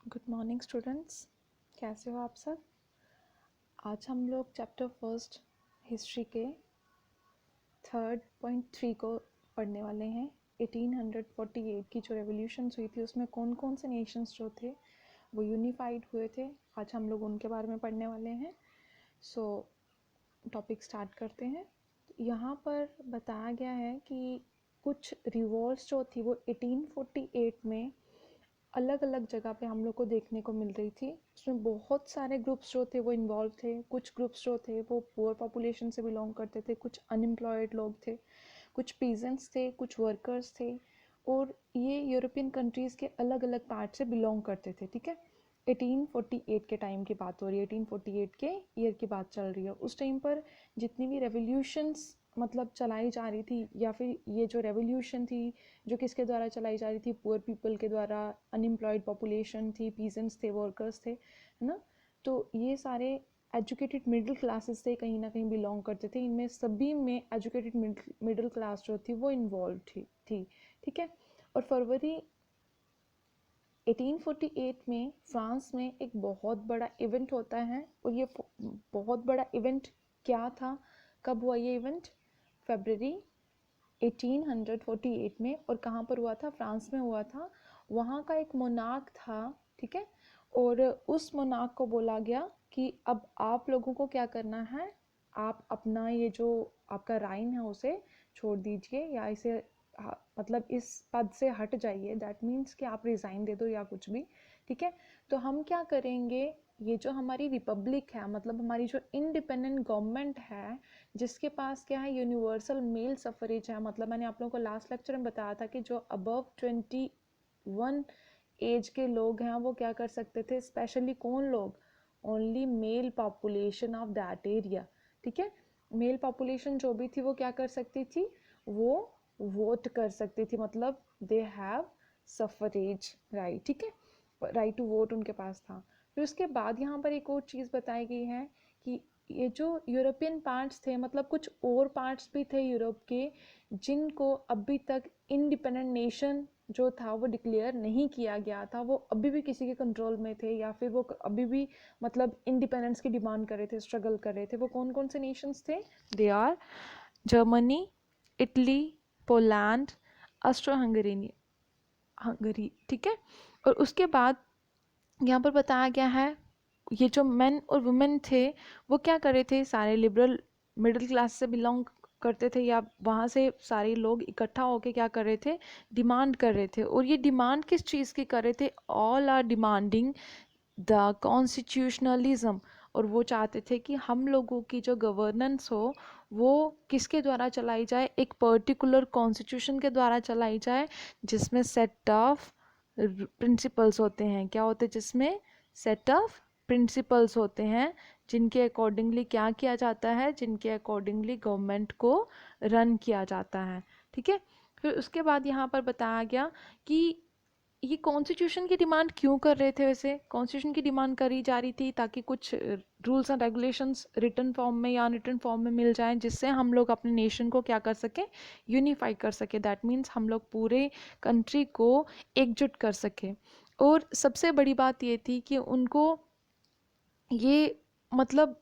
Good morning students, कैसे हो आप सब। आज हम लोग चैप्टर फर्स्ट हिस्ट्री के 3.3 को पढ़ने वाले हैं। 1848 की जो रेवोल्यूशंस हुई थी उसमें कौन कौन से नेशंस जो थे वो यूनिफाइड हुए थे, आज हम लोग उनके बारे में पढ़ने वाले हैं। सो टॉपिक स्टार्ट करते हैं। यहाँ पर बताया गया है कि कुछ रिवॉल्ट्स जो थी वो 1848 में अलग अलग जगह पे हम लोग को देखने को मिल रही थी। उसमें बहुत सारे ग्रुप्स जो थे वो इन्वॉल्व थे। कुछ ग्रुप्स जो थे वो पुअर पॉपुलेशन से बिलोंग करते थे, कुछ अनएम्प्लॉयड लोग थे, कुछ पीजेंट्स थे, कुछ वर्कर्स थे, और ये यूरोपियन कंट्रीज़ के अलग अलग पार्ट से बिलोंग करते थे। ठीक है, 1848 के टाइम की बात हो रही है, 1848 के ईयर की बात चल रही है। उस टाइम पर जितनी भी रेवोल्यूशंस मतलब चलाई जा रही थी, या फिर ये जो रेवोल्यूशन थी जो किसके द्वारा चलाई जा रही थी, पुअर पीपल के द्वारा, अनएम्प्लॉयड पॉपुलेशन थी, पीजेंट्स थे, वर्कर्स थे, है ना। तो ये सारे एजुकेटेड मिडिल क्लासेस से कहीं ना कहीं बिलोंग करते थे। इनमें सभी में एजुकेटेड मिडिल क्लास जो थी वो इन्वॉल्व थी। ठीक है, और फरवरी 1848 में फ्रांस में एक बहुत बड़ा इवेंट होता है, और ये बहुत बड़ा इवेंट क्या था, कब हुआ ये इवेंट? फरवरी 1848 में। और कहाँ पर हुआ था? फ्रांस में हुआ था। वहाँ का एक मोनार्क था, ठीक है, और उस मोनार्क को बोला गया कि अब आप लोगों को क्या करना है, आप अपना ये जो आपका राइन है उसे छोड़ दीजिए, या इसे मतलब इस पद से हट जाइए। दैट मीन्स कि आप रिज़ाइन दे दो या कुछ भी। ठीक है, तो हम क्या करेंगे, ये जो हमारी रिपब्लिक है, मतलब हमारी जो इंडिपेंडेंट गवर्नमेंट है, जिसके पास क्या है, यूनिवर्सल मेल सफरेज है। मतलब मैंने आप लोगों को लास्ट लेक्चर में बताया था कि जो अबव 21 एज के लोग हैं वो क्या कर सकते थे, स्पेशली कौन लोग? Only mail population of that area. ठीक है, मेल पॉपुलेशन जो भी थी वो क्या कर सकती थी, वो वोट कर सकती थी, मतलब दे हैव सफरेज राइट। ठीक है, राइट टू वोट उनके पास था। फिर उसके बाद यहाँ पर एक और चीज़ बताई गई है कि ये जो यूरोपियन पार्ट्स थे, मतलब कुछ और पार्ट्स भी थे यूरोप के, जिनको अभी तक इंडिपेंडेंट नेशन जो था वो डिक्लेयर नहीं किया गया था। वो अभी भी किसी के कंट्रोल में थे, या फिर वो अभी भी मतलब इंडिपेंडेंस की डिमांड कर रहे थे, स्ट्रगल कर रहे थे। वो कौन कौन से नेशंस थे? They are Germany, Italy, Poland, Austro Hungary. ठीक है, और उसके बाद यहाँ पर बताया गया है ये जो मेन और वुमेन थे वो क्या कर रहे थे, सारे लिबरल मिडिल क्लास से बिलोंग करते थे, या वहाँ से सारे लोग इकट्ठा होकर क्या कर रहे थे, डिमांड कर रहे थे। और ये डिमांड किस चीज़ की कर रहे थे? All are demanding the constitutionalism. और वो चाहते थे कि हम लोगों की जो गवर्नेंस हो वो किसके द्वारा चलाई जाए, एक पर्टिकुलर कॉन्स्टिट्यूशन के द्वारा चलाई जाए, जिसमें सेट ऑफ प्रिंसिपल्स होते हैं। क्या होते हैं? जिसमें सेट ऑफ प्रिंसिपल्स होते हैं, जिनके अकॉर्डिंगली क्या किया जाता है, जिनके अकॉर्डिंगली गवर्नमेंट को रन किया जाता है। ठीक है, फिर उसके बाद यहाँ पर बताया गया कि ये कॉन्स्टिट्यूशन की डिमांड क्यों कर रहे थे। वैसे कॉन्स्टिट्यूशन की डिमांड करी जा रही थी ताकि कुछ rules and regulations written form में या अनरिटन फॉर्म में मिल जाएं, जिससे हम लोग अपने नेशन को क्या कर सकें, यूनिफाई कर सके। दैट मीन्स हम लोग पूरे कंट्री को एकजुट कर सके। और सबसे बड़ी बात ये थी कि उनको ये मतलब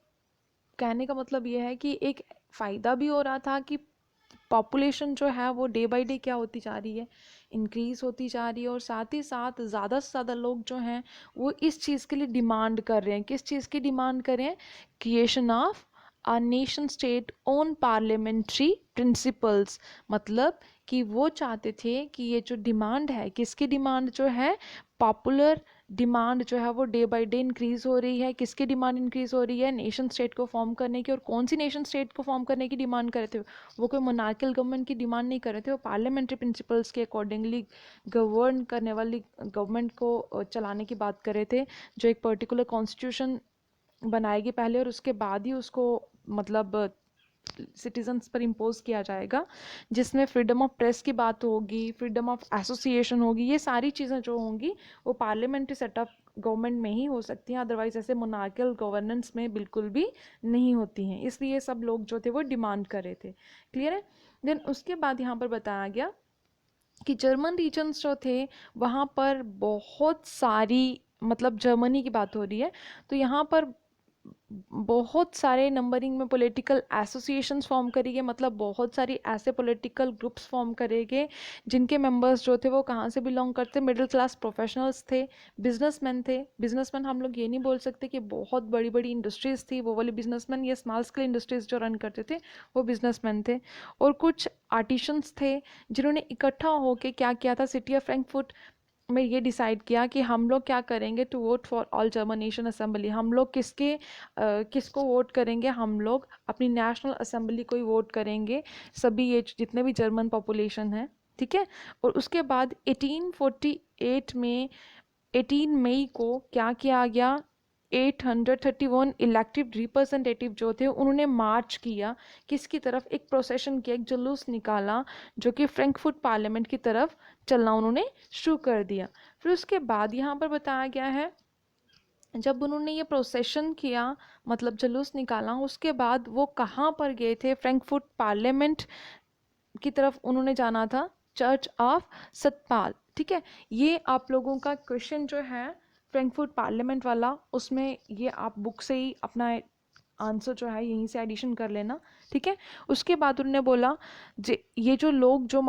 कहने का मतलब ये है कि एक फ़ायदा भी हो रहा था कि पॉपुलेशन जो है वो डे बाय डे क्या होती जा रही है, इंक्रीज़ होती जा रही है, और साथ ही साथ ज़्यादा से ज़्यादा लोग जो हैं वो इस चीज़ के लिए डिमांड कर रहे हैं। किस चीज़ की डिमांड कर रहे हैं? Creation of a nation state on parliamentary principles. मतलब कि वो चाहते थे कि ये जो डिमांड है, किसकी डिमांड जो है, पॉपुलर डिमांड जो है वो डे बाय डे इंक्रीज़ हो रही है। किसकी डिमांड इंक्रीज़ हो रही है? नेशन स्टेट को फॉर्म करने की। और कौन सी नेशन स्टेट को फॉर्म करने की डिमांड कर रहे थे? वो कोई मोनार्कियल गवर्नमेंट की डिमांड नहीं कर रहे थे, वो पार्लियामेंट्री प्रिंसिपल्स के अकॉर्डिंगली गवर्न करने वाली गवर्नमेंट को चलाने की बात कर रहे थे, जो एक पर्टिकुलर कॉन्स्टिट्यूशन बनाएगी पहले, और उसके बाद ही उसको मतलब सिटीजन्स पर इम्पोज किया जाएगा, जिसमें फ्रीडम ऑफ प्रेस की बात होगी, फ्रीडम ऑफ एसोसिएशन होगी। ये सारी चीज़ें जो होंगी वो पार्लियामेंट्री सेटअप गवर्नमेंट में ही हो सकती हैं, अदरवाइज ऐसे मोनार्कियल गवर्नेंस में बिल्कुल भी नहीं होती हैं। इसलिए सब लोग जो थे वो डिमांड कर रहे थे। क्लियर है? देन उसके बाद यहाँ पर बताया गया कि जर्मन रीजन्स जो थे वहाँ पर बहुत सारी मतलब जर्मनी की बात हो रही है, तो यहाँ पर बहुत सारे नंबरिंग में पॉलिटिकल एसोसिएशंस फॉर्म करेंगे, मतलब बहुत सारी ऐसे पॉलिटिकल ग्रुप्स फॉर्म करेंगे जिनके मेंबर्स जो थे वो कहाँ से बिलोंग करते, मिडिल क्लास प्रोफेशनल्स थे, बिजनेसमैन थे। बिजनेसमैन हम लोग ये नहीं बोल सकते कि बहुत बड़ी बड़ी इंडस्ट्रीज थी वो वाले बिजनेसमैन, ये स्मॉल स्केल इंडस्ट्रीज जो रन करते थे वो बिजनेसमैन थे। और कुछ आर्टिशंस थे जिन्होंने इकट्ठा होकर क्या किया था, सिटी ऑफ फ्रैंकफर्ट में ये डिसाइड किया कि हम लोग क्या करेंगे, to vote for all German nation assembly. हम लोग किसको वोट करेंगे, हम लोग अपनी नेशनल असेंबली को ही वोट करेंगे, सभी ये जितने भी जर्मन पॉपुलेशन है, ठीक है। और उसके बाद 1848 में 18 मई को क्या किया गया, 831 इलेक्टिव रिप्रेजेंटेटिव जो थे उन्होंने मार्च किया, किसकी तरफ, एक प्रोसेशन किया, एक जुलूस निकाला जो कि फ्रैंकफर्ट पार्लियामेंट की तरफ चलना उन्होंने शुरू कर दिया। फिर उसके बाद यहाँ पर बताया गया है जब उन्होंने ये प्रोसेशन किया, मतलब जुलूस निकाला, उसके बाद वो कहाँ पर गए थे, फ्रैंकफर्ट पार्लियामेंट की तरफ उन्होंने जाना था, चर्च ऑफ सतपाल, ठीक है। ये आप लोगों का क्वेश्चन जो है फ्रैंकफर्ट पार्लियामेंट वाला, उसमें ये आप बुक से ही अपना आंसर जो है यहीं से एडिशन कर लेना, ठीक है। उसके बाद उन्होंने बोला ये जो लोग जो